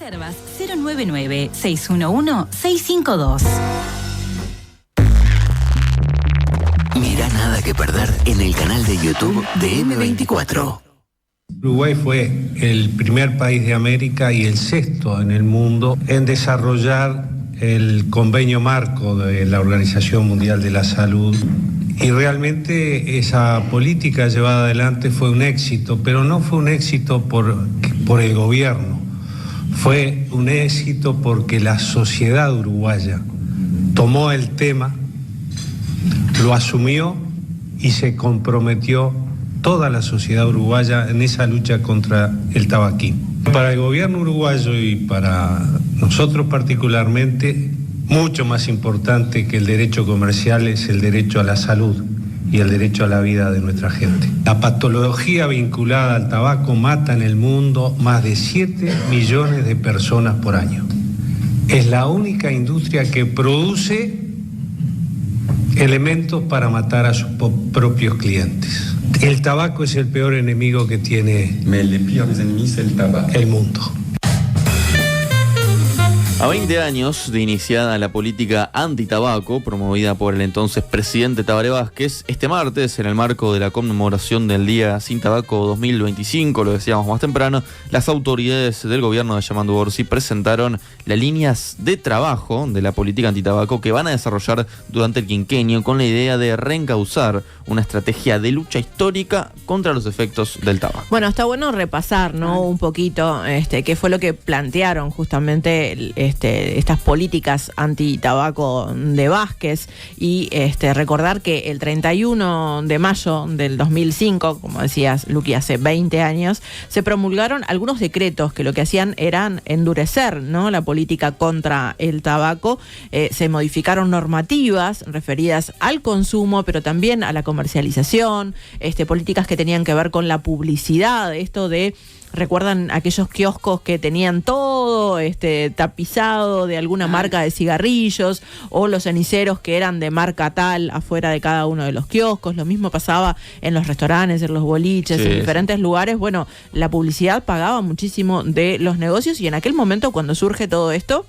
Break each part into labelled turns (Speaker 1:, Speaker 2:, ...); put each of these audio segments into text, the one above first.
Speaker 1: Reservas 099-611-652.
Speaker 2: Mirá Nada que Perder en el canal de YouTube de M24.
Speaker 3: Uruguay fue el primer país de América y el sexto en el mundo en desarrollar el convenio marco de la Organización Mundial de la Salud. Y realmente esa política llevada adelante fue un éxito, pero no fue un éxito por el gobierno. Fue un éxito porque la sociedad uruguaya tomó el tema, lo asumió y se comprometió toda la sociedad uruguaya en esa lucha contra el tabaquismo. Para el gobierno uruguayo y para nosotros particularmente, mucho más importante que el derecho comercial es el derecho a la salud y el derecho a la vida de nuestra gente. La patología vinculada al tabaco mata en el mundo más de 7 millones de personas por año. Es la única industria que produce elementos para matar a sus propios clientes. El tabaco es el peor enemigo que tiene el mundo.
Speaker 4: A 20 años de iniciada la política antitabaco promovida por el entonces presidente Tabaré Vázquez, este martes, en el marco de la conmemoración del Día Sin Tabaco 2025, lo decíamos más temprano, las autoridades del gobierno de Yamandu Orsi presentaron las líneas de trabajo de la política antitabaco que van a desarrollar durante el quinquenio con la idea de reencauzar una estrategia de lucha histórica contra los efectos del tabaco.
Speaker 5: Bueno, está bueno repasar, ¿no? Un poquito qué fue lo que plantearon justamente estas políticas antitabaco de Vázquez y recordar que el 31 de mayo del 2005, como decías, Luqui, hace 20 años, se promulgaron algunos decretos que lo que hacían eran endurecer, ¿no?, la política contra el tabaco. Se modificaron normativas referidas al consumo, pero también a la comercialización, políticas que tenían que ver con la publicidad, esto de... ¿Recuerdan aquellos kioscos que tenían todo tapizado de alguna marca de cigarrillos, o los ceniceros que eran de marca tal afuera de cada uno de los kioscos? Lo mismo pasaba en los restaurantes, en los boliches, en diferentes lugares. Bueno, la publicidad pagaba muchísimo de los negocios, y en aquel momento, cuando surge todo esto,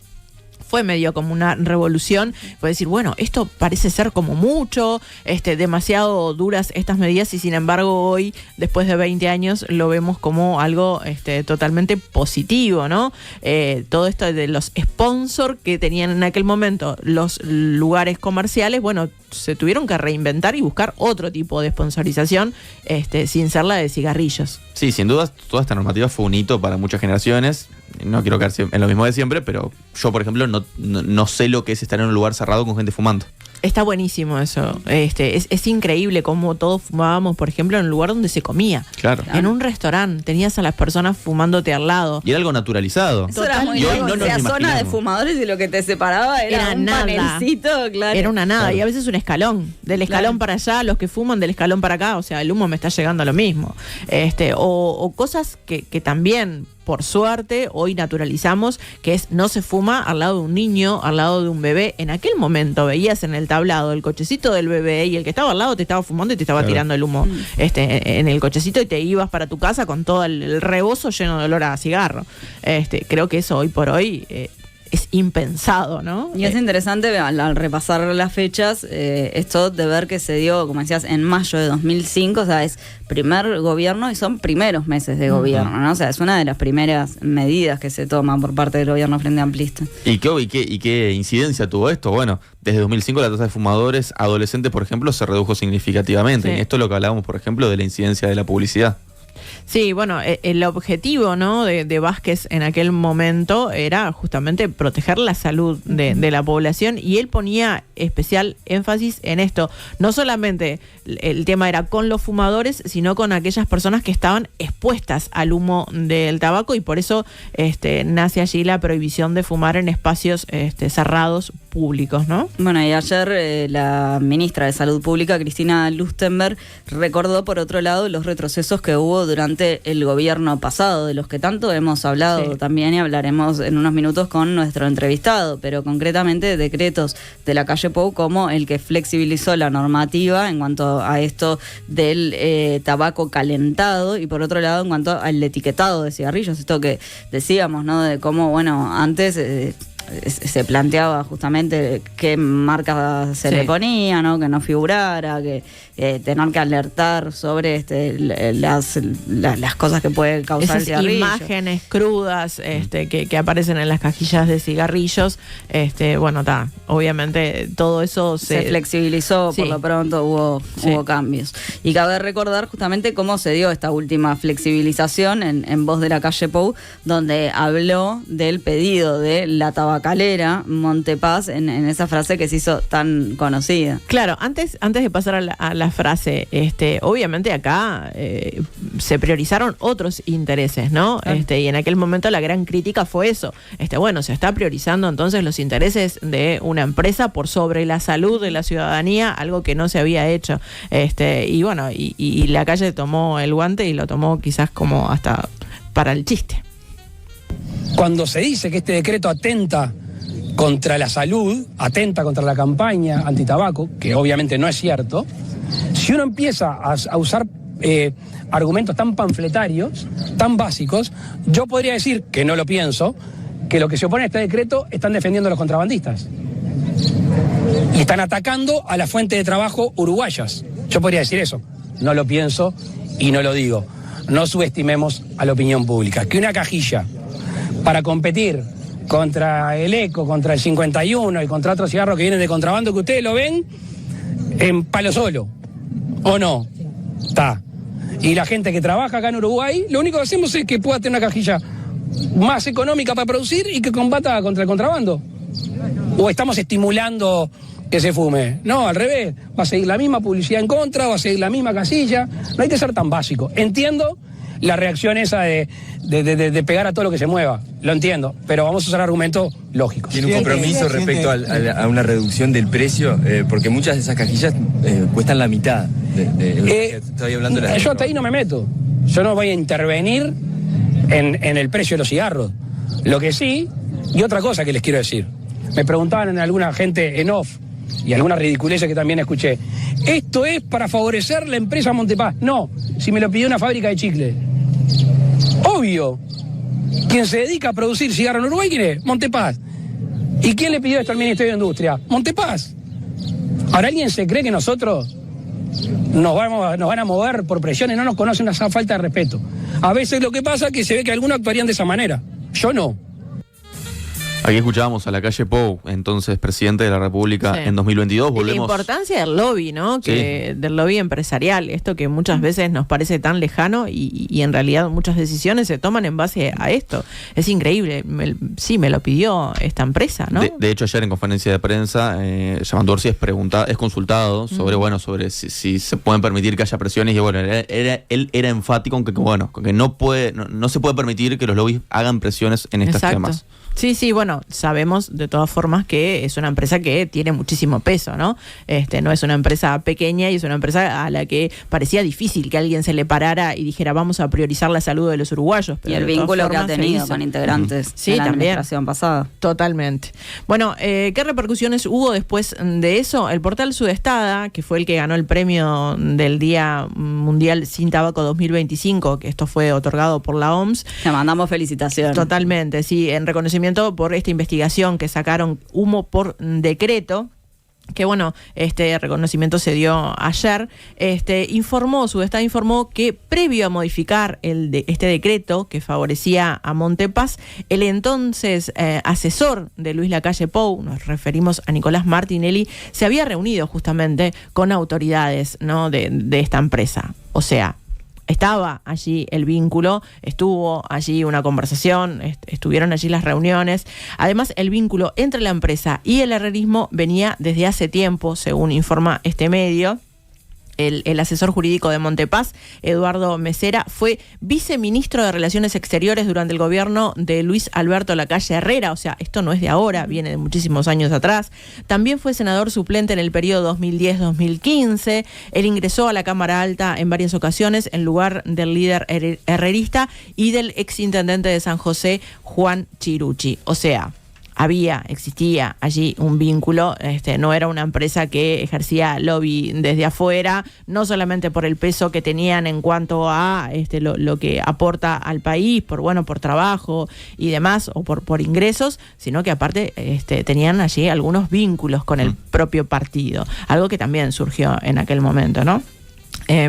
Speaker 5: fue medio como una revolución. Puede decir, bueno, esto parece ser como mucho, demasiado duras estas medidas, y sin embargo hoy, después de 20 años, lo vemos como algo totalmente positivo, ¿no? Todo esto de los sponsors que tenían en aquel momento los lugares comerciales, bueno, se tuvieron que reinventar y buscar otro tipo de sponsorización, sin ser la de cigarrillos.
Speaker 4: Sí, sin duda, toda esta normativa fue un hito para muchas generaciones. No quiero quedarse en lo mismo de siempre, pero yo, por ejemplo, no sé lo que es estar en un lugar cerrado con gente fumando.
Speaker 5: Está buenísimo eso. Es increíble cómo todos fumábamos, por ejemplo, en un lugar donde se comía. Claro. En un restaurante tenías a las personas fumándote al lado.
Speaker 4: Y era algo naturalizado.
Speaker 6: Eso era muy loco. O sea, zona de fumadores, y lo que te separaba era un nada. Panelcito, claro.
Speaker 5: Era una nada, claro. Y a veces un escalón. Del escalón para allá, los que fuman del escalón para acá. O sea, el humo me está llegando a lo mismo. O cosas que también, por suerte, hoy naturalizamos, que es no se fuma al lado de un niño, al lado de un bebé. En aquel momento veías en el tablado el cochecito del bebé, y el que estaba al lado te estaba fumando y te estaba tirando el humo en el cochecito, y te ibas para tu casa con todo el rebozo lleno de olor a cigarro. Creo que eso hoy por hoy es impensado, ¿no?
Speaker 6: Y es interesante al repasar las fechas, esto de ver que se dio, como decías, en mayo de 2005, o sea, es primer gobierno y son primeros meses de gobierno, ¿no? O sea, es una de las primeras medidas que se toman por parte del gobierno Frente Amplista.
Speaker 4: ¿Y qué incidencia tuvo esto? Bueno, desde 2005 la tasa de fumadores adolescentes, por ejemplo, se redujo significativamente. Y esto es lo que hablábamos, por ejemplo, de la incidencia de la publicidad.
Speaker 5: Sí, bueno, el objetivo, ¿no?, de Vázquez en aquel momento era justamente proteger la salud de la población, y él ponía especial énfasis en esto. No solamente el tema era con los fumadores, sino con aquellas personas que estaban expuestas al humo del tabaco, y por eso nace allí la prohibición de fumar en espacios cerrados públicos, ¿no?
Speaker 6: Bueno, y ayer la ministra de Salud Pública, Cristina Lustenberg, recordó por otro lado los retrocesos que hubo durante el gobierno pasado, de los que tanto hemos hablado también, y hablaremos en unos minutos con nuestro entrevistado, pero concretamente decretos de la calle Pou como el que flexibilizó la normativa en cuanto a esto del tabaco calentado, y por otro lado en cuanto al etiquetado de cigarrillos, esto que decíamos, ¿no? De cómo, bueno, antes se planteaba justamente qué marca se le ponía, ¿no? Que no figurara, que tener que alertar sobre las cosas que puede causar
Speaker 5: esas
Speaker 6: el cigarrillo.
Speaker 5: imágenes crudas que aparecen en las cajillas de cigarrillos. Bueno, obviamente todo eso se
Speaker 6: flexibilizó, por lo pronto hubo cambios. Y cabe recordar justamente cómo se dio esta última flexibilización en Voz de la Calle Pou, donde habló del pedido de la tabacalera Montepaz en esa frase que se hizo tan conocida.
Speaker 5: Claro, antes de pasar a la frase, obviamente acá se priorizaron otros intereses, ¿no? Y en aquel momento la gran crítica fue eso. Bueno, se está priorizando entonces los intereses de una empresa por sobre la salud de la ciudadanía, algo que no se había hecho. Y bueno, y la calle tomó el guante y lo tomó quizás como hasta para el chiste.
Speaker 1: Cuando se dice que este decreto atenta contra la salud, atenta contra la campaña antitabaco, que obviamente no es cierto, si uno empieza a usar argumentos tan panfletarios, tan básicos, yo podría decir, que no lo pienso, que lo que se opone a este decreto están defendiendo a los contrabandistas. Y están atacando a la fuente de trabajo uruguayas. Yo podría decir eso. No lo pienso y no lo digo. No subestimemos a la opinión pública. Que una cajilla para competir contra el ECO, contra el 51 y contra otros cigarros que vienen de contrabando, que ustedes lo ven en Palo Solo, ¿o no? Está. Y la gente que trabaja acá en Uruguay, lo único que hacemos es que pueda tener una cajilla más económica para producir y que combata contra el contrabando. ¿O estamos estimulando que se fume? No, al revés. Va a seguir la misma publicidad en contra, va a seguir la misma casilla. No hay que ser tan básico. Entiendo la reacción esa de pegar a todo lo que se mueva. Lo entiendo, pero vamos a usar argumentos lógicos.
Speaker 7: ¿Tiene un compromiso respecto a una reducción del precio? Porque muchas de esas cajillas cuestan la mitad. Estoy hablando de
Speaker 1: yo hasta ahí no me meto. Yo no voy a intervenir en el precio de los cigarros. Lo que sí, y otra cosa que les quiero decir. Me preguntaban en alguna gente en off, y algunas ridiculeces que también escuché. ¿Esto es para favorecer la empresa Montepaz? No, si me lo pidió una fábrica de chicle. Obvio. Quien se dedica a producir cigarro en Uruguay, ¿quién es? Montepaz. ¿Y quién le pidió esto al Ministerio de Industria? Montepaz. Ahora, ¿alguien se cree que nosotros nos van a mover por presiones? No nos conocen, esa falta de respeto. A veces lo que pasa es que se ve que algunos actuarían de esa manera. Yo no.
Speaker 4: Aquí escuchábamos a la calle Pou, entonces presidente de la República en 2022. Volvemos.
Speaker 5: La importancia del lobby, ¿no? Del lobby empresarial, esto que muchas veces nos parece tan lejano y en realidad muchas decisiones se toman en base a esto. Es increíble. Me lo pidió esta empresa, ¿no?
Speaker 4: De hecho, ayer en conferencia de prensa, Yamandu Orsi es consultado sobre si se pueden permitir que haya presiones, y bueno, él era enfático con que no se puede permitir que los lobbies hagan presiones en estos temas.
Speaker 5: Sí, bueno, sabemos de todas formas que es una empresa que tiene muchísimo peso, ¿no? No es una empresa pequeña y es una empresa a la que parecía difícil que alguien se le parara y dijera vamos a priorizar la salud de los uruguayos. Pero
Speaker 6: y el vínculo que ha tenido con integrantes de la administración pasada.
Speaker 5: Totalmente. Bueno, ¿qué repercusiones hubo después de eso? El portal Sudestada, que fue el que ganó el premio del Día Mundial Sin Tabaco 2025, que esto fue otorgado por la OMS.
Speaker 6: Le mandamos felicitaciones.
Speaker 5: Totalmente, sí, en reconocimiento por esta investigación que sacaron Humo por decreto, que bueno, este reconocimiento se dio ayer. Sudestada informó que previo a modificar este decreto que favorecía a Montepaz, el entonces asesor de Luis Lacalle Pou, nos referimos a Nicolás Martinelli, se había reunido justamente con autoridades, ¿no? de esta empresa. O sea, estaba allí el vínculo, estuvo allí una conversación, estuvieron allí las reuniones. Además, el vínculo entre la empresa y el herrerismo venía desde hace tiempo, según informa este medio. el asesor jurídico de Montepaz, Eduardo Mesera, fue viceministro de Relaciones Exteriores durante el gobierno de Luis Alberto Lacalle Herrera, o sea, esto no es de ahora, viene de muchísimos años atrás. También fue senador suplente en el periodo 2010-2015. Él ingresó a la Cámara Alta en varias ocasiones en lugar del líder herrerista y del exintendente de San José, Juan Chirucci. O sea, existía allí un vínculo, no era una empresa que ejercía lobby desde afuera, no solamente por el peso que tenían en cuanto a lo que aporta al país, por trabajo y demás, o por ingresos, sino que aparte tenían allí algunos vínculos con el propio partido, algo que también surgió en aquel momento, ¿no?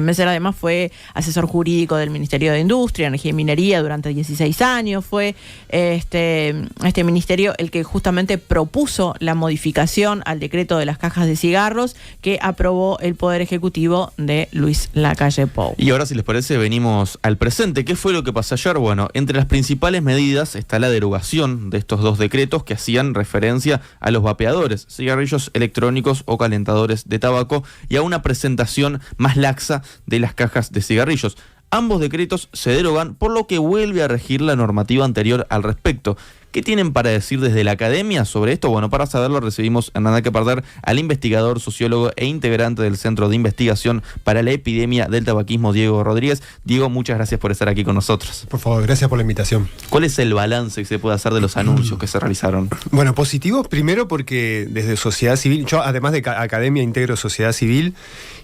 Speaker 5: Mesera además fue asesor jurídico del Ministerio de Industria, Energía y Minería durante 16 años. Fue este ministerio el que justamente propuso la modificación al decreto de las cajas de cigarros que aprobó el Poder Ejecutivo de Luis Lacalle Pou.
Speaker 4: Y ahora, si les parece, venimos al presente. ¿Qué fue lo que pasó ayer? Bueno, entre las principales medidas está la derogación de estos dos decretos que hacían referencia a los vapeadores, cigarrillos electrónicos o calentadores de tabaco, y a una presentación más laxa de las cajas de cigarrillos. Ambos decretos se derogan, por lo que vuelve a regir la normativa anterior al respecto. ¿Qué tienen para decir desde la academia sobre esto? Bueno, para saberlo recibimos en Nada que Perder al investigador, sociólogo e integrante del Centro de Investigación para la Epidemia del Tabaquismo, Diego Rodríguez. Diego, muchas gracias por estar aquí con nosotros.
Speaker 8: Por favor, gracias por la invitación.
Speaker 4: ¿Cuál es el balance que se puede hacer de los anuncios que se realizaron?
Speaker 8: Bueno, positivos primero porque desde sociedad civil, yo además de academia integro sociedad civil,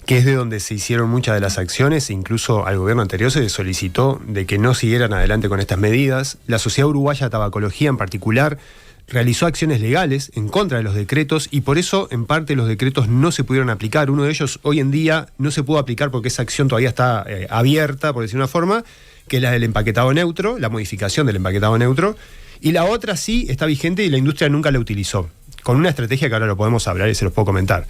Speaker 8: que es de donde se hicieron muchas de las acciones, incluso al gobierno anterior se solicitó de que no siguieran adelante con estas medidas. La Sociedad Uruguaya de Tabacología en particular realizó acciones legales en contra de los decretos y por eso en parte los decretos no se pudieron aplicar. Uno de ellos hoy en día no se pudo aplicar porque esa acción todavía está abierta, por decir una forma, que es la del empaquetado neutro, la modificación del empaquetado neutro, y la otra sí está vigente y la industria nunca la utilizó, con una estrategia que ahora lo podemos hablar y se los puedo comentar.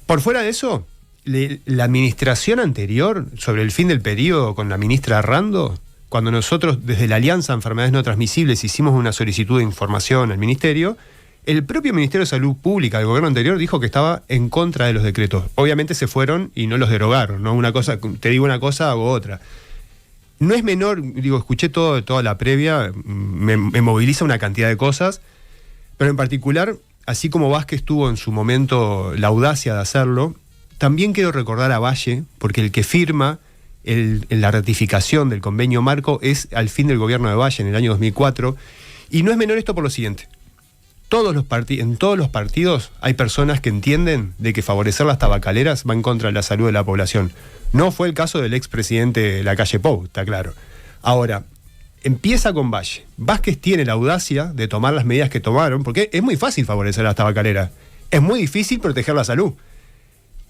Speaker 8: Por fuera de eso, la administración anterior, sobre el fin del periodo con la ministra Rando, cuando nosotros desde la Alianza Enfermedades No Transmisibles hicimos una solicitud de información al Ministerio, el propio Ministerio de Salud Pública del gobierno anterior dijo que estaba en contra de los decretos. Obviamente se fueron y no los derogaron, ¿no? Una cosa, te digo una cosa, hago otra. No es menor, escuché toda la previa, me moviliza una cantidad de cosas, pero en particular, así como Vázquez tuvo en su momento la audacia de hacerlo, también quiero recordar a Valle, porque el que firma la ratificación del convenio marco es al fin del gobierno de Valle en el año 2004, y no es menor esto por lo siguiente. En todos los partidos hay personas que entienden de que favorecer las tabacaleras va en contra de la salud de la población. No fue el caso del expresidente Lacalle Pou, está claro. Ahora, empieza con Valle. Vázquez tiene la audacia de tomar las medidas que tomaron, porque es muy fácil favorecer a las tabacaleras, es muy difícil proteger la salud.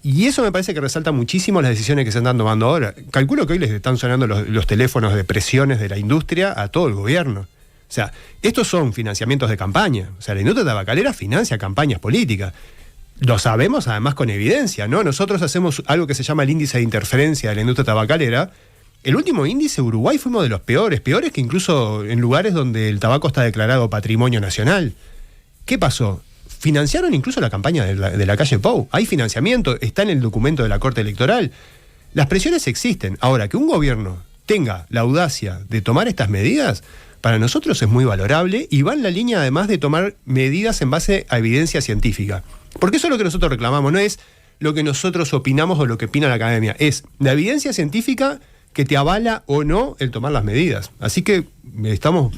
Speaker 8: Y eso me parece que resalta muchísimo las decisiones que se están tomando ahora. Calculo que hoy les están sonando los teléfonos de presiones de la industria a todo el gobierno. O sea, estos son financiamientos de campaña. O sea, la industria tabacalera financia campañas políticas. Lo sabemos además con evidencia, ¿no? Nosotros hacemos algo que se llama el índice de interferencia de la industria tabacalera. El último índice, Uruguay, fuimos de los peores que incluso en lugares donde el tabaco está declarado patrimonio nacional. ¿Qué pasó? Financiaron incluso la campaña de Lacalle Pou. Hay financiamiento, está en el documento de la Corte Electoral. Las presiones existen. Ahora, que un gobierno tenga la audacia de tomar estas medidas, para nosotros es muy valorable y va en la línea además de tomar medidas en base a evidencia científica. Porque eso es lo que nosotros reclamamos, no es lo que nosotros opinamos o lo que opina la academia, es la evidencia científica que te avala o no el tomar las medidas. Así que estamos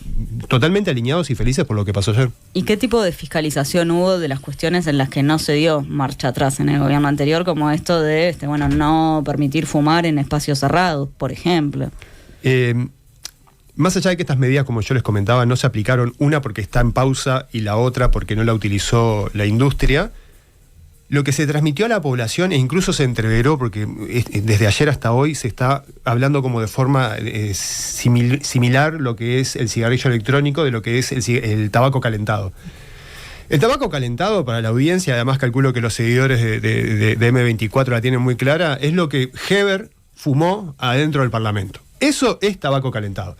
Speaker 8: totalmente alineados y felices por lo que pasó ayer.
Speaker 6: ¿Y qué tipo de fiscalización hubo de las cuestiones en las que no se dio marcha atrás en el gobierno anterior, como esto de no permitir fumar en espacios cerrados, por ejemplo?
Speaker 8: Más allá de que estas medidas, como yo les comentaba, no se aplicaron, una porque está en pausa y la otra porque no la utilizó la industria, lo que se transmitió a la población e incluso se entreveró, porque desde ayer hasta hoy se está hablando como de forma similar lo que es el cigarrillo electrónico de lo que es el tabaco calentado. El tabaco calentado, para la audiencia, además calculo que los seguidores de M24 la tienen muy clara, es lo que Heber fumó adentro del Parlamento. Eso es tabaco calentado.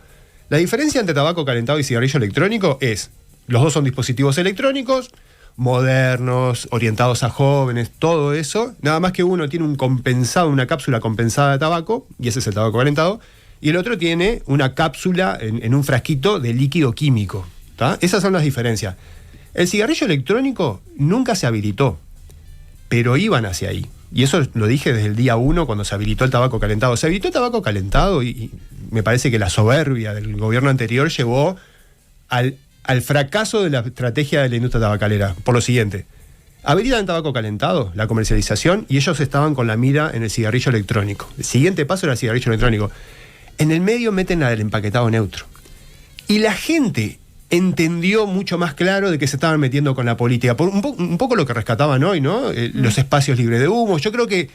Speaker 8: La diferencia entre tabaco calentado y cigarrillo electrónico es, los dos son dispositivos electrónicos, modernos, orientados a jóvenes, todo eso. Nada más que uno tiene una cápsula compensada de tabaco, y ese es el tabaco calentado, y el otro tiene una cápsula en un frasquito de líquido químico. ¿Tá? Esas son las diferencias. El cigarrillo electrónico nunca se habilitó, pero iban hacia ahí. Y eso lo dije desde el día 1 cuando se habilitó el tabaco calentado. Se habilitó el tabaco calentado y me parece que la soberbia del gobierno anterior llevó al fracaso de la estrategia de la industria tabacalera. Por lo siguiente, habilitan el tabaco calentado, la comercialización, y ellos estaban con la mira en el cigarrillo electrónico. El siguiente paso era el cigarrillo electrónico. En el medio meten el empaquetado neutro. Y la gente entendió mucho más claro de que se estaban metiendo con la política. Por un poco lo que rescataban hoy, ¿no? Los espacios libres de humo. Yo creo que,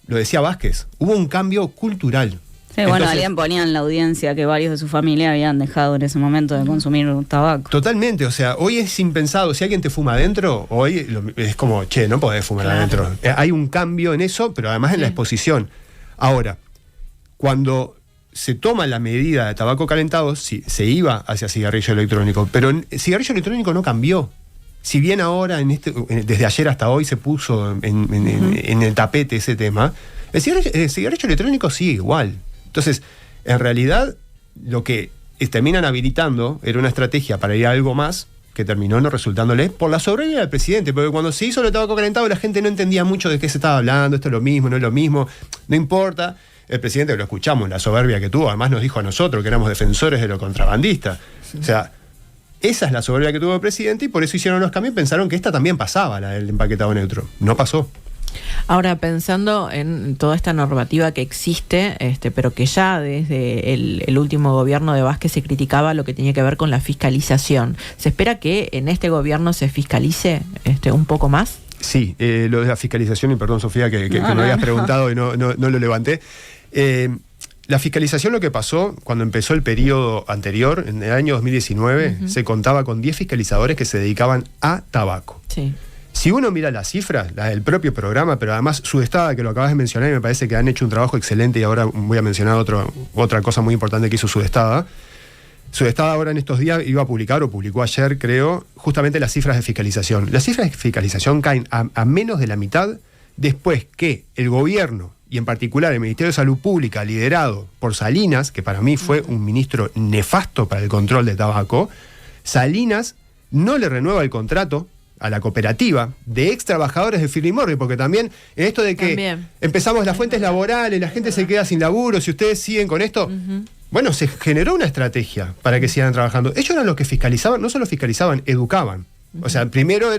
Speaker 8: lo decía Vázquez, hubo un cambio cultural.
Speaker 6: Sí, bueno, alguien ponía en la audiencia que varios de su familia habían dejado en ese momento de consumir tabaco.
Speaker 8: Totalmente, o sea, hoy es impensado. Si alguien te fuma adentro, hoy es como, che, no podés fumar adentro. Hay un cambio en eso, pero además en la exposición. Ahora, cuando se toma la medida de tabaco calentado, sí, se iba hacia cigarrillo electrónico, pero el cigarrillo electrónico no cambió. Si bien ahora, desde ayer hasta hoy, se puso en el tapete ese tema, el cigarrillo electrónico sigue igual. Entonces, en realidad, lo que terminan habilitando era una estrategia para ir a algo más, que terminó no resultándole por la soberbia del presidente, porque cuando se hizo el tabaco calentado la gente no entendía mucho de qué se estaba hablando, esto es lo mismo, no es lo mismo, no importa. El presidente, lo escuchamos, la soberbia que tuvo, además nos dijo a nosotros que éramos defensores de lo contrabandista. Sí. O sea, esa es la soberbia que tuvo el presidente y por eso hicieron los cambios y pensaron que esta también pasaba, la del empaquetado neutro. No pasó.
Speaker 5: Ahora, pensando en toda esta normativa que existe, pero que ya desde el último gobierno de Vázquez se criticaba lo que tenía que ver con la fiscalización, ¿se espera que en este gobierno se fiscalice un poco más?
Speaker 8: Sí, lo de la fiscalización, y perdón Sofía que me habías preguntado y no lo levanté. La fiscalización, lo que pasó cuando empezó el periodo anterior, en el año 2019, se contaba con 10 fiscalizadores que se dedicaban a tabaco.
Speaker 5: Sí.
Speaker 8: Si uno mira las cifras, las del propio programa, pero además Sudestada, que lo acabas de mencionar, y me parece que han hecho un trabajo excelente, y ahora voy a mencionar otra cosa muy importante que hizo Sudestada. Sudestada ahora en estos días iba a publicar, o publicó ayer, creo, justamente las cifras de fiscalización. Las cifras de fiscalización caen a menos de la mitad después que el gobierno, y en particular el Ministerio de Salud Pública, liderado por Salinas, que para mí fue un ministro nefasto para el control de tabaco, Salinas no le renueva el contrato a la cooperativa de ex trabajadores de Philip Morris, porque también en esto de que empezamos las fuentes laborales, la gente se queda sin laburo, si ustedes siguen con esto, bueno, se generó una estrategia para que sigan trabajando. Ellos eran los que fiscalizaban, no solo fiscalizaban, educaban. O sea, primero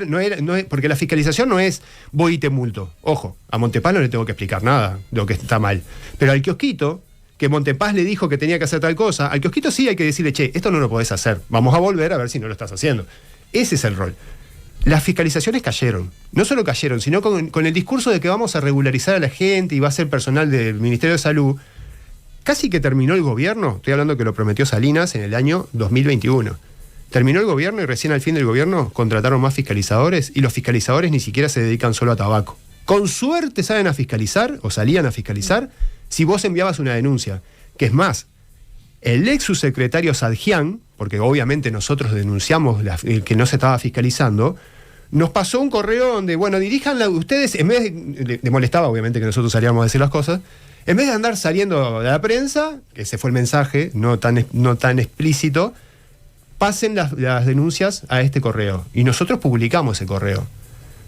Speaker 8: porque la fiscalización no es voy y te multo. Ojo, a Montepaz no le tengo que explicar nada de lo que está mal. Pero al kiosquito, que Montepaz le dijo que tenía que hacer tal cosa, al kiosquito sí hay que decirle, che, esto no lo podés hacer. Vamos a volver a ver si no lo estás haciendo. Ese es el rol. Las fiscalizaciones cayeron. No solo cayeron, sino con el discurso de que vamos a regularizar a la gente y va a ser personal del Ministerio de Salud. Casi que terminó el gobierno, estoy hablando que lo prometió Salinas en el año 2021. Terminó el gobierno y recién al fin del gobierno contrataron más fiscalizadores y los fiscalizadores ni siquiera se dedican solo a tabaco. Con suerte salen a fiscalizar o salían a fiscalizar si vos enviabas una denuncia. Que es más, el ex subsecretario Sadjian, porque obviamente nosotros denunciamos que no se estaba fiscalizando, nos pasó un correo donde, bueno, diríjanla ustedes, en vez de, le molestaba obviamente que nosotros salíamos a decir las cosas, en vez de andar saliendo de la prensa, que ese fue el mensaje, no tan explícito, pasen las denuncias a este correo. Y nosotros publicamos ese correo.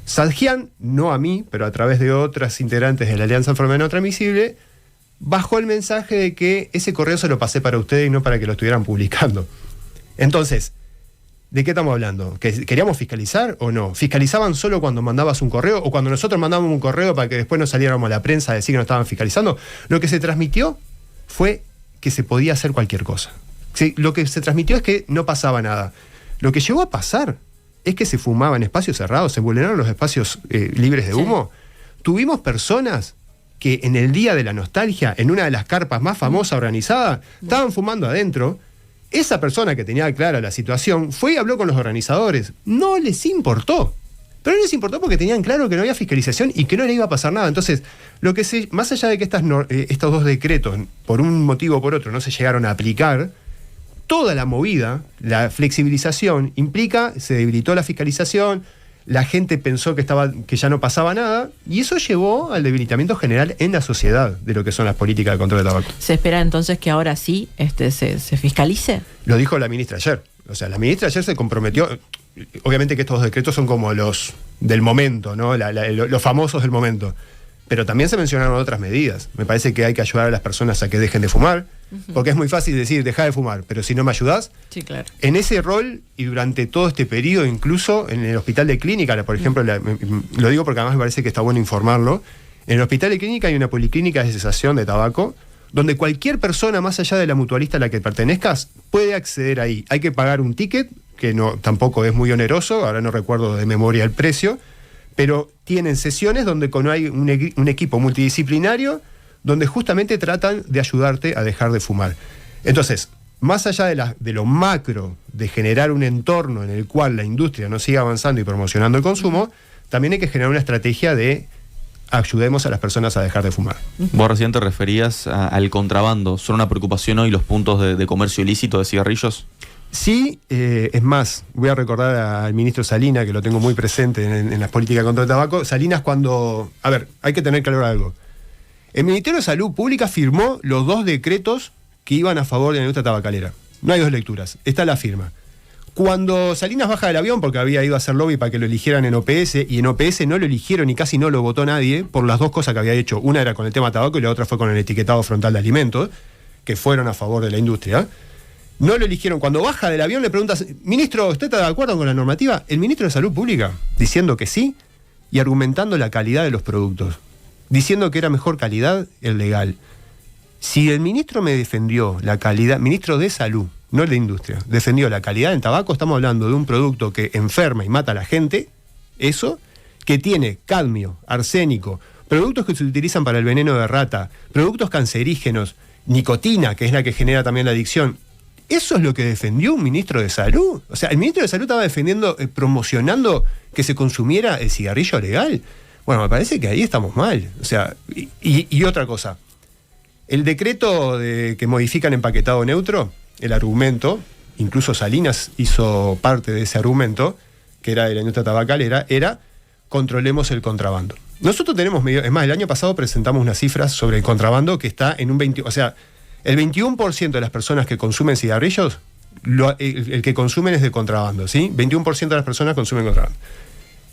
Speaker 8: Sadjian, no a mí, pero a través de otras integrantes de la Alianza Enfermedad No Transmisible, bajó el mensaje de que ese correo se lo pasé para ustedes y no para que lo estuvieran publicando. Entonces, ¿de qué estamos hablando? ¿Que queríamos fiscalizar o no? ¿Fiscalizaban solo cuando mandabas un correo o cuando nosotros mandábamos un correo para que después no saliéramos a la prensa a decir que no estaban fiscalizando? Lo que se transmitió fue que se podía hacer cualquier cosa. Sí, lo que se transmitió es que no pasaba nada. Lo que llegó a pasar es que se fumaba en espacios cerrados, se vulneraron los espacios libres de humo. Tuvimos personas que en el día de la nostalgia, en una de las carpas más famosas organizadas, estaban fumando adentro. Esa persona que tenía clara la situación fue y habló con los organizadores. No les importó. Pero no les importó porque tenían claro que no había fiscalización y que no le iba a pasar nada. Entonces, más allá de que estos dos decretos, por un motivo o por otro, no se llegaron a aplicar, toda la movida, la flexibilización, implica, se debilitó la fiscalización, la gente pensó que ya no pasaba nada, y eso llevó al debilitamiento general en la sociedad de lo que son las políticas de control de tabaco.
Speaker 5: ¿Se espera entonces que ahora sí se fiscalice?
Speaker 8: Lo dijo la ministra ayer. O sea, la ministra ayer se comprometió. Obviamente que estos decretos son como los del momento, ¿no? Los famosos del momento. Pero también se mencionaron otras medidas. Me parece que hay que ayudar a las personas a que dejen de fumar, porque es muy fácil decir, deja de fumar, pero si no me ayudás,
Speaker 5: sí, claro.
Speaker 8: En ese rol y durante todo este periodo, incluso en el hospital de clínica, por ejemplo, lo digo porque además me parece que está bueno informarlo, en el hospital de clínica hay una policlínica de cesación de tabaco, donde cualquier persona, más allá de la mutualista a la que pertenezcas, puede acceder ahí. Hay que pagar un ticket, que tampoco es muy oneroso, ahora no recuerdo de memoria el precio, pero tienen sesiones donde hay un equipo multidisciplinario donde justamente tratan de ayudarte a dejar de fumar. Entonces, más allá de lo macro, de generar un entorno en el cual la industria no siga avanzando y promocionando el consumo, también hay que generar una estrategia de ayudemos a las personas a dejar de fumar.
Speaker 4: Vos recién te referías al contrabando. ¿Son una preocupación hoy los puntos de comercio ilícito de cigarrillos?
Speaker 8: Sí, es más, voy a recordar al ministro Salinas, que lo tengo muy presente en las políticas contra el tabaco. Salinas cuando... A ver, hay que tener claro algo. El Ministerio de Salud Pública firmó los 2 decretos que iban a favor de la industria tabacalera. No hay 2 lecturas, está la firma. Cuando Salinas baja del avión, porque había ido a hacer lobby para que lo eligieran en OPS, y en OPS no lo eligieron y casi no lo votó nadie, por las 2 cosas que había hecho. Una era con el tema tabaco y la otra fue con el etiquetado frontal de alimentos, que fueron a favor de la industria. No lo eligieron. Cuando baja del avión le preguntas, ministro, ¿usted está de acuerdo con la normativa? El ministro de Salud Pública, diciendo que sí, y argumentando la calidad de los productos, diciendo que era mejor calidad el legal. Si el ministro me defendió la calidad, ministro de Salud, no el de Industria, defendió la calidad del tabaco, estamos hablando de un producto que enferma y mata a la gente, eso, que tiene cadmio, arsénico, productos que se utilizan para el veneno de rata, productos cancerígenos, nicotina, que es la que genera también la adicción. ¿Eso es lo que defendió un ministro de Salud? O sea, el ministro de Salud estaba defendiendo, promocionando que se consumiera el cigarrillo legal. Bueno, me parece que ahí estamos mal. O sea, y otra cosa. El decreto que modifica el empaquetado neutro, el argumento, incluso Salinas hizo parte de ese argumento, que era de la industria tabacalera, era controlemos el contrabando. Nosotros tenemos es más, el año pasado presentamos unas cifras sobre el contrabando que está en un 20%, o sea, el 21% de las personas que consumen cigarrillos, el que consumen es de contrabando, ¿sí? 21% de las personas consumen contrabando.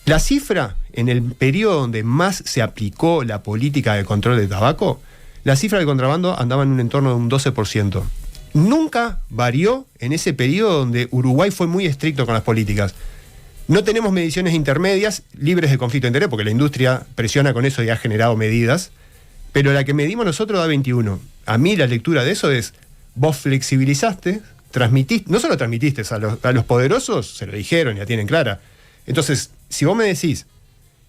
Speaker 8: La cifra, en el periodo donde más se aplicó la política de control de tabaco, la cifra de contrabando andaba en un entorno de un 12%. Nunca varió en ese periodo donde Uruguay fue muy estricto con las políticas. No tenemos mediciones intermedias libres de conflicto de interés, porque la industria presiona con eso y ha generado medidas, pero la que medimos nosotros da 21. A mí la lectura de eso es, vos flexibilizaste, transmitiste, no solo transmitiste a los poderosos, se lo dijeron, ya tienen clara. Entonces, si vos me decís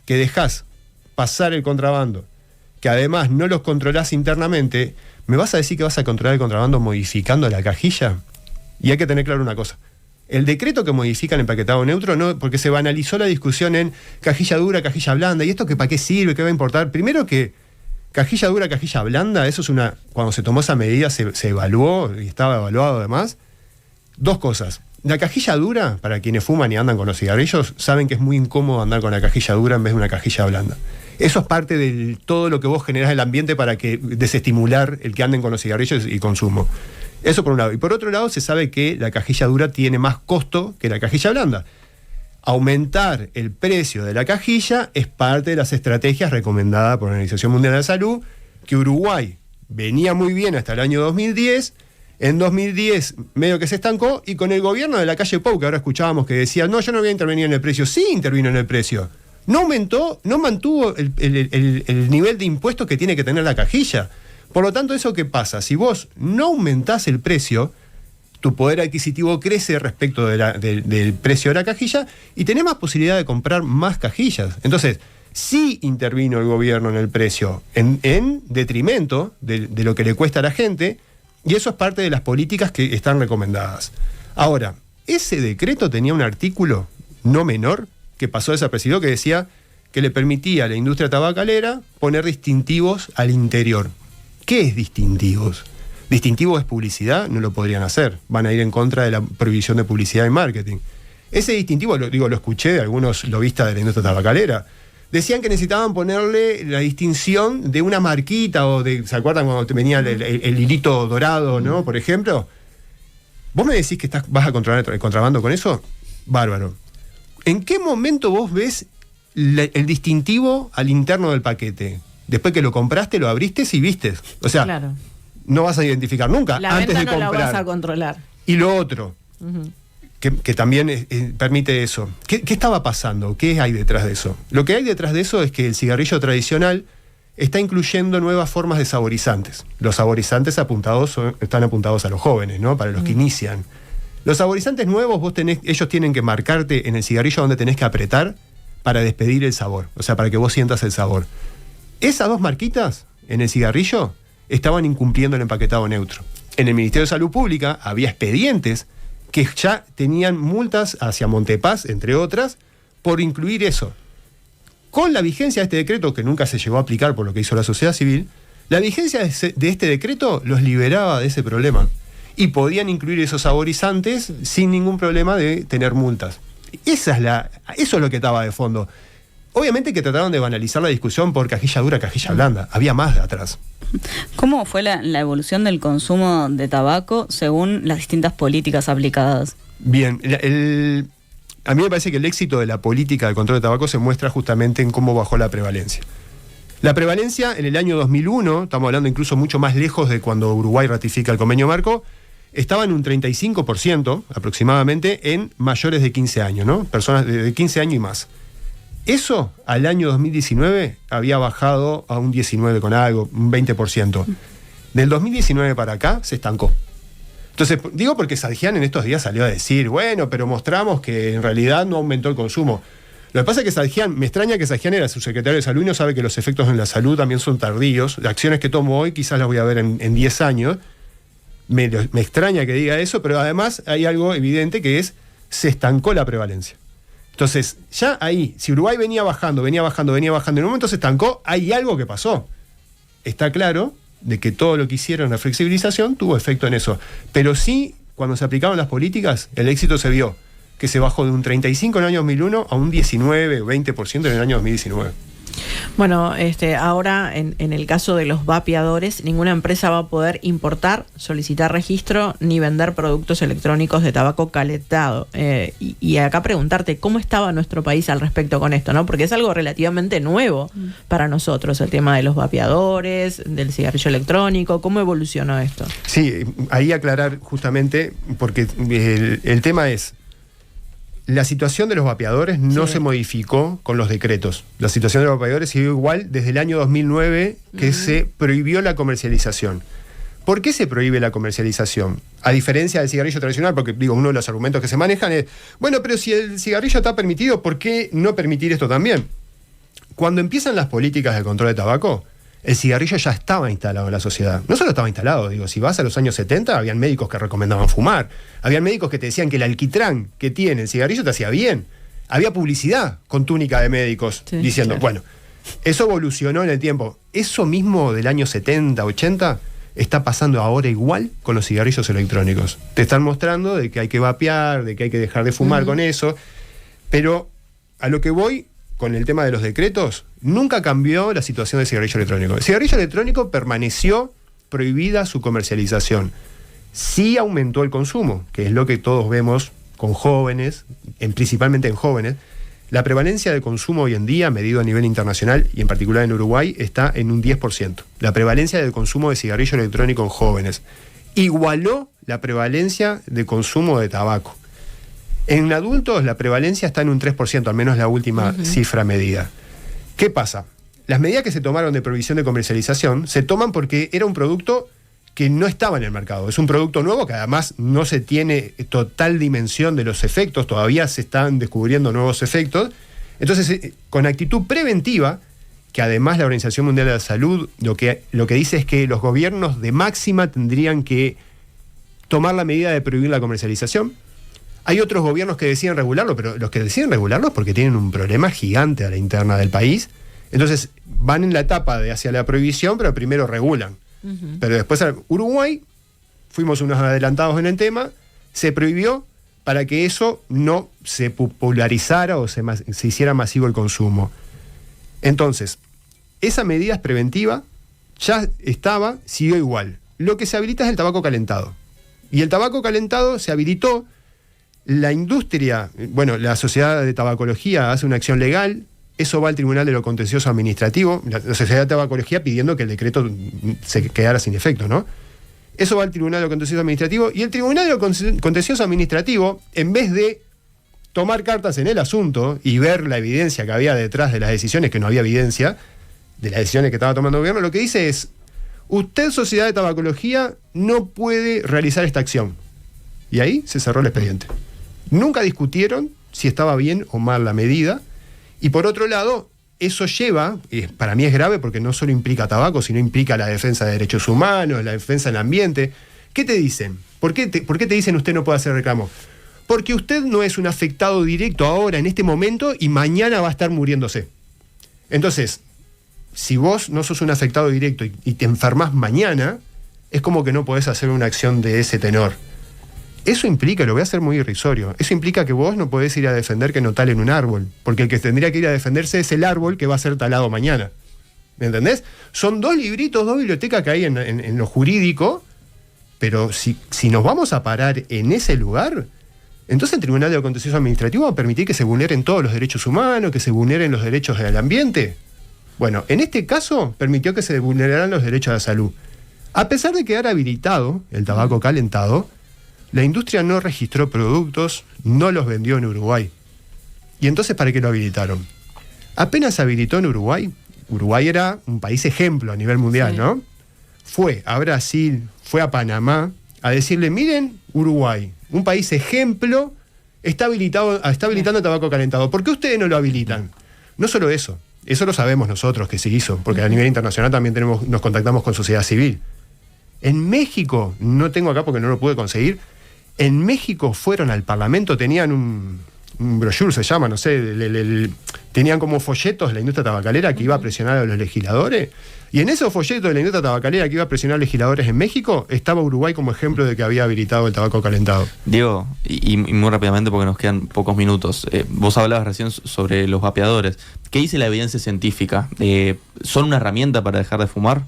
Speaker 8: que dejás pasar el contrabando, que además no los controlás internamente, ¿me vas a decir que vas a controlar el contrabando modificando la cajilla? Y hay que tener claro una cosa. El decreto que modifica el empaquetado neutro, no, porque se banalizó la discusión en cajilla dura, cajilla blanda, y esto que para qué sirve, qué va a importar. Primero que cajilla dura, cajilla blanda, eso es cuando se tomó esa medida se evaluó, y estaba evaluado además. 2 cosas. La cajilla dura, para quienes fuman y andan con los cigarrillos, saben que es muy incómodo andar con la cajilla dura en vez de una cajilla blanda. Eso es parte de todo lo que vos generás en el ambiente para desestimular el que anden con los cigarrillos y consumo. Eso por un lado. Y por otro lado, se sabe que la cajilla dura tiene más costo que la cajilla blanda. Aumentar el precio de la cajilla es parte de las estrategias recomendadas por la Organización Mundial de la Salud, que Uruguay venía muy bien hasta el año 2010. En 2010 medio que se estancó, y con el gobierno de la calle Pou, que ahora escuchábamos que decía, no, yo no voy a intervenir en el precio. Sí intervino en el precio. No aumentó, no mantuvo el nivel de impuestos que tiene que tener la cajilla. Por lo tanto, ¿eso qué pasa? Si vos no aumentás el precio, tu poder adquisitivo crece respecto del precio de la cajilla y tenés más posibilidad de comprar más cajillas. Entonces, sí intervino el gobierno en el precio, en detrimento de lo que le cuesta a la gente, y eso es parte de las políticas que están recomendadas. Ahora, ese decreto tenía un artículo no menor que pasó desapercibido, que decía que le permitía a la industria tabacalera poner distintivos al interior. ¿Qué es distintivos? ¿Distintivo es publicidad? No lo podrían hacer. Van a ir en contra de la prohibición de publicidad y marketing. Ese distintivo, lo escuché de algunos lobistas de la industria tabacalera. Decían que necesitaban ponerle la distinción de una marquita o de, ¿se acuerdan cuando venía el hilito dorado, ¿no? Por ejemplo. ¿Vos me decís que vas a controlar el contrabando con eso? Bárbaro. ¿En qué momento vos ves el distintivo al interno del paquete? Después que lo compraste, lo abriste y viste. O sea,
Speaker 5: claro,
Speaker 8: no vas a identificar nunca
Speaker 5: la
Speaker 8: antes
Speaker 5: venta
Speaker 8: de
Speaker 5: no
Speaker 8: comprar.
Speaker 5: la vas a controlar.
Speaker 8: Y lo otro, que también permite eso. ¿Qué estaba pasando? ¿Qué hay detrás de eso? Lo que hay detrás de eso es que el cigarrillo tradicional está incluyendo nuevas formas de saborizantes. Los saborizantes están apuntados a los jóvenes, ¿no? Para los que inician. Los saborizantes nuevos, ellos tienen que marcarte en el cigarrillo donde tenés que apretar para despedir el sabor, o sea, para que vos sientas el sabor. Esas dos marquitas en el cigarrillo estaban incumpliendo el empaquetado neutro. En el Ministerio de Salud Pública había expedientes que ya tenían multas hacia Montepaz, entre otras, por incluir eso. Con la vigencia de este decreto, que nunca se llegó a aplicar por lo que hizo la sociedad civil, la vigencia de este decreto los liberaba de ese problema. Y podían incluir esos saborizantes sin ningún problema de tener multas. Eso es lo que estaba de fondo. Obviamente que trataron de banalizar la discusión por cajilla dura, cajilla blanda. Había más de atrás.
Speaker 6: ¿Cómo fue la evolución del consumo de tabaco según las distintas políticas aplicadas?
Speaker 8: Bien, a mí me parece que el éxito de la política de control de tabaco se muestra justamente en cómo bajó la prevalencia. La prevalencia en el año 2001, estamos hablando incluso mucho más lejos de cuando Uruguay ratifica el convenio marco, estaba en un 35% aproximadamente en mayores de 15 años, ¿no? Personas de 15 años y más. Eso al año 2019 había bajado a un 19 con algo, un 20%. Del 2019 para acá se estancó. Entonces, digo porque Sadjian en estos días salió a decir, bueno, pero mostramos que en realidad no aumentó el consumo. Lo que pasa es que Sadjian, me extraña que Sadjian era su secretario de salud y no sabe que los efectos en la salud también son tardíos. Las acciones que tomo hoy quizás las voy a ver en 10 años. Me extraña que diga eso, pero además hay algo evidente que es, se estancó la prevalencia. Entonces, ya ahí, si Uruguay venía bajando, en un momento se estancó, hay algo que pasó. Está claro de que todo lo que hicieron, la flexibilización, tuvo efecto en eso. Pero sí, cuando se aplicaron las políticas, el éxito se vio, que se bajó de un 35 en el año 2001 a un 19 o 20% en el año 2019.
Speaker 5: Bueno, ahora en el caso de los vapeadores, ninguna empresa va a poder importar, solicitar registro ni vender productos electrónicos de tabaco calentado. Y acá preguntarte, ¿cómo estaba nuestro país al respecto con esto, ¿no? Porque es algo relativamente nuevo para nosotros, el tema de los vapeadores, del cigarrillo electrónico. ¿Cómo evolucionó esto?
Speaker 8: Sí, ahí aclarar justamente, porque el tema es, la situación de los vapeadores no se modificó con los decretos. La situación de los vapeadores siguió igual desde el año 2009 que se prohibió la comercialización. ¿Por qué se prohíbe la comercialización? A diferencia del cigarrillo tradicional, porque digo, uno de los argumentos que se manejan es, bueno, pero si el cigarrillo está permitido, ¿por qué no permitir esto también? Cuando empiezan las políticas de control de tabaco, el cigarrillo ya estaba instalado en la sociedad. No solo estaba instalado, digo, si vas a los años 70, habían médicos que recomendaban fumar. Habían médicos que te decían que el alquitrán que tiene el cigarrillo te hacía bien. Había publicidad con túnica de médicos diciendo, claro. Bueno, eso evolucionó en el tiempo. Eso mismo del año 70, 80, está pasando ahora igual con los cigarrillos electrónicos. Te están mostrando de que hay que vapear, de que hay que dejar de fumar con eso. Pero a lo que voy con el tema de los decretos, nunca cambió la situación del cigarrillo electrónico. El cigarrillo electrónico permaneció prohibida su comercialización. Sí aumentó el consumo, que es lo que todos vemos con jóvenes, principalmente en jóvenes. La prevalencia de consumo hoy en día, medido a nivel internacional y en particular en Uruguay, está en un 10%. La prevalencia del consumo de cigarrillo electrónico en jóvenes igualó la prevalencia de consumo de tabaco. En adultos la prevalencia está en un 3%, al menos la última cifra medida. ¿Qué pasa? Las medidas que se tomaron de prohibición de comercialización se toman porque era un producto que no estaba en el mercado. Es un producto nuevo que además no se tiene total dimensión de los efectos, todavía se están descubriendo nuevos efectos. Entonces, con actitud preventiva, que además la Organización Mundial de la Salud lo que dice es que los gobiernos de máxima tendrían que tomar la medida de prohibir la comercialización. Hay otros gobiernos que deciden regularlo, pero los que deciden regularlo es porque tienen un problema gigante a la interna del país. Entonces van en la etapa de hacia la prohibición, pero primero regulan. Pero después Uruguay, fuimos unos adelantados en el tema, se prohibió, para que eso no se popularizara o se hiciera masivo el consumo. Entonces, esa medida es preventiva, ya estaba, siguió igual. Lo que se habilita es el tabaco calentado. Y el tabaco calentado se habilitó, la industria, bueno, la Sociedad de Tabacología hace una acción legal, eso va al Tribunal de lo Contencioso Administrativo, la Sociedad de Tabacología pidiendo que el decreto se quedara sin efecto, ¿no? Eso va al Tribunal de lo Contencioso Administrativo, y el Tribunal de lo Contencioso Administrativo, en vez de tomar cartas en el asunto y ver la evidencia que había detrás de las decisiones, que no había evidencia de las decisiones que estaba tomando el gobierno, lo que dice es: usted, Sociedad de Tabacología, no puede realizar esta acción. Y ahí se cerró el expediente. Nunca discutieron si estaba bien o mal la medida. Y por otro lado, eso lleva, para mí es grave porque no solo implica tabaco, sino implica la defensa de derechos humanos, la defensa del ambiente. ¿Qué te dicen? ¿Por qué te dicen usted no puede hacer reclamo? Porque usted no es un afectado directo ahora, en este momento, y mañana va a estar muriéndose. Entonces, si vos no sos un afectado directo y te enfermas mañana, es como que no podés hacer una acción de ese tenor. Eso implica, lo voy a hacer muy irrisorio, eso implica que vos no podés ir a defender que no talen un árbol, porque el que tendría que ir a defenderse es el árbol que va a ser talado mañana. ¿Me entendés? Son dos libritos, dos bibliotecas que hay en lo jurídico, pero si nos vamos a parar en ese lugar, entonces el Tribunal de lo Contencioso Administrativo va a permitir que se vulneren todos los derechos humanos, que se vulneren los derechos del ambiente. Bueno, en este caso permitió que se vulneraran los derechos a la salud. A pesar de quedar habilitado el tabaco calentado, la industria no registró productos, no los vendió en Uruguay. ¿Y entonces para qué lo habilitaron? Apenas se habilitó en Uruguay, Uruguay era un país ejemplo a nivel mundial, sí, ¿no? Fue a Brasil, fue a Panamá, a decirle: miren, Uruguay, un país ejemplo, está habilitando el tabaco calentado. ¿Por qué ustedes no lo habilitan? No solo eso lo sabemos nosotros que se hizo, porque a nivel internacional también nos contactamos con sociedad civil. En México, no tengo acá porque no lo pude conseguir, en México fueron al Parlamento, tenían un brochure, se llama, no sé, tenían como folletos de la industria tabacalera que iba a presionar a los legisladores, y en esos folletos de la industria tabacalera que iba a presionar a legisladores en México, estaba Uruguay como ejemplo de que había habilitado el tabaco calentado.
Speaker 4: Diego, y muy rápidamente porque nos quedan pocos minutos, vos hablabas recién sobre los vapeadores. ¿Qué dice la evidencia científica? ¿Son una herramienta para dejar de fumar?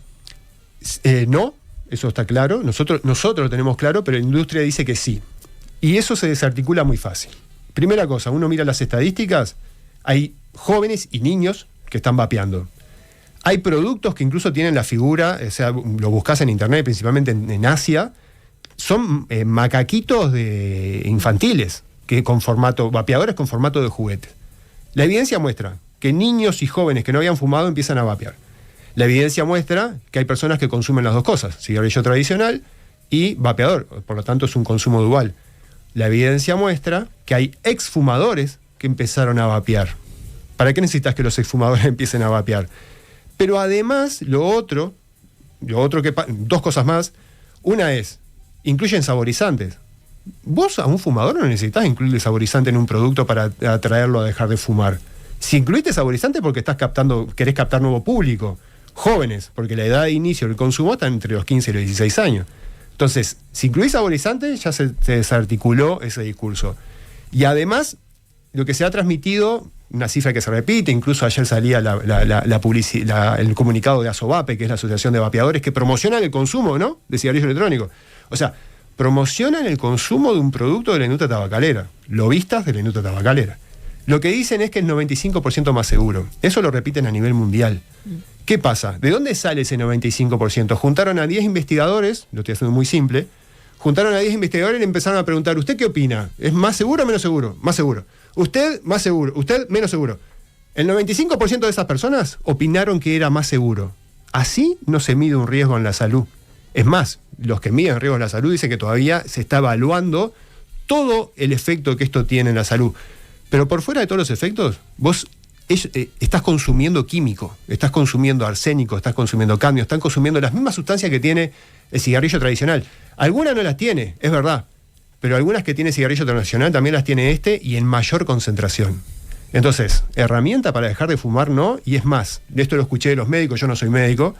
Speaker 8: No. Eso está claro, nosotros lo tenemos claro, pero la industria dice que sí. Y eso se desarticula muy fácil. Primera cosa, uno mira las estadísticas, hay jóvenes y niños que están vapeando. Hay productos que incluso tienen la figura, o sea, lo buscas en internet, principalmente en Asia, son macaquitos infantiles, vapeadores con formato de juguete. La evidencia muestra que niños y jóvenes que no habían fumado empiezan a vapear. La evidencia muestra que hay personas que consumen las dos cosas, cigarrillo tradicional y vapeador, por lo tanto es un consumo dual. La evidencia muestra que hay exfumadores que empezaron a vapear. ¿Para qué necesitas que los exfumadores empiecen a vapear? Pero además, dos cosas más. Una es, incluyen saborizantes. Vos a un fumador no necesitas incluir saborizante en un producto para atraerlo a dejar de fumar. Si incluiste saborizante porque querés captar nuevo público. Jóvenes, porque la edad de inicio del consumo está entre los 15 y los 16 años. Entonces, si incluís saborizante, ya se desarticuló ese discurso. Y además, lo que se ha transmitido, una cifra que se repite, incluso ayer salía el comunicado de ASOVAPE, que es la Asociación de Vapeadores, que promocionan el consumo, ¿no?, de cigarrillo electrónico. O sea, promocionan el consumo de un producto de la industria tabacalera, lobistas de la industria tabacalera. Lo que dicen es que es 95% más seguro. Eso lo repiten a nivel mundial. ¿Qué pasa? ¿De dónde sale ese 95%? Juntaron a 10 investigadores, lo estoy haciendo muy simple, juntaron a 10 investigadores y le empezaron a preguntar: ¿usted qué opina? ¿Es más seguro o menos seguro? Más seguro. ¿Usted más seguro? ¿Usted menos seguro? El 95% de esas personas opinaron que era más seguro. Así no se mide un riesgo en la salud. Es más, los que miden riesgo en la salud dicen que todavía se está evaluando todo el efecto que esto tiene en la salud. Pero por fuera de todos los efectos, vos estás consumiendo químico, estás consumiendo arsénico, estás consumiendo cadmio, estás consumiendo las mismas sustancias que tiene el cigarrillo tradicional. Algunas no las tiene, es verdad, pero algunas que tiene el cigarrillo tradicional también las tiene y en mayor concentración. Entonces, herramienta para dejar de fumar no, y es más, de esto lo escuché de los médicos, yo no soy médico,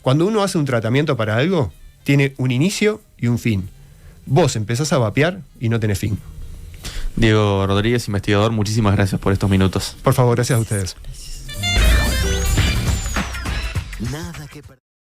Speaker 8: cuando uno hace un tratamiento para algo, tiene un inicio y un fin. Vos empezás a vapear y no tenés fin.
Speaker 4: Diego Rodríguez, investigador, muchísimas gracias por estos minutos.
Speaker 8: Por favor, gracias a ustedes.
Speaker 2: Nada que perder.